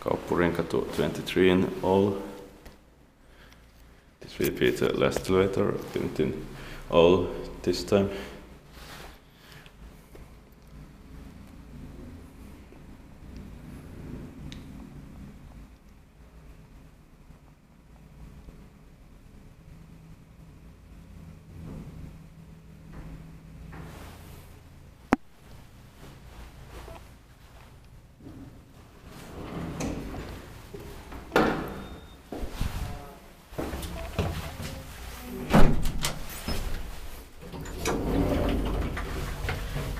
Kauppurienkatu 23 in Oulu. This will be the last elevator built in Oulu this time.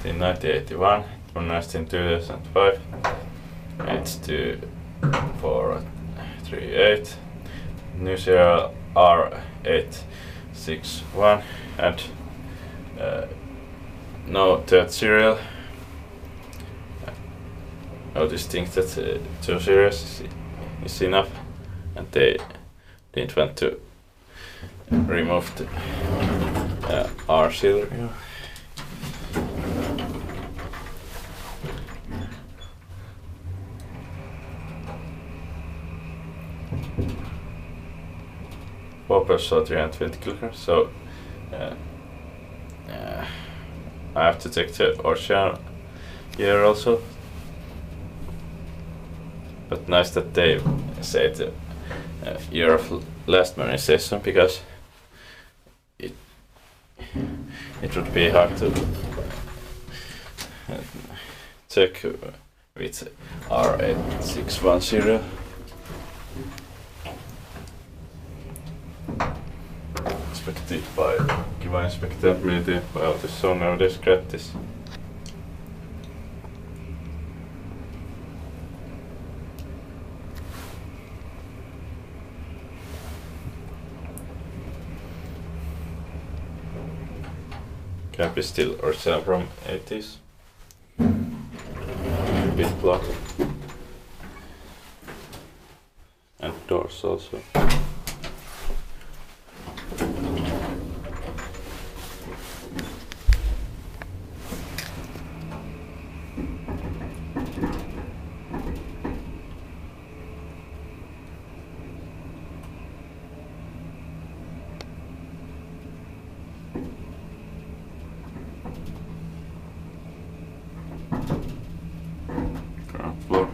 In 1981, modernized in 2005, H2438, new serial R861, and no third serial. Otis thinks that 2 series is enough, and they didn't want to remove the R serial. Poppers are 320 kilograms, so I have to take the ocean here also. But nice that they say the year of last modernization, because it would be hard to check with R861 serial. Inspected by Kiva inspectability by Otis, so nowadays gratis. Can be still original from 80s. Bit block. And doors also. Ground floor.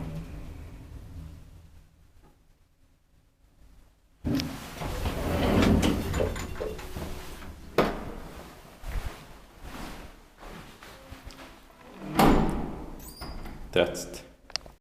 That's it.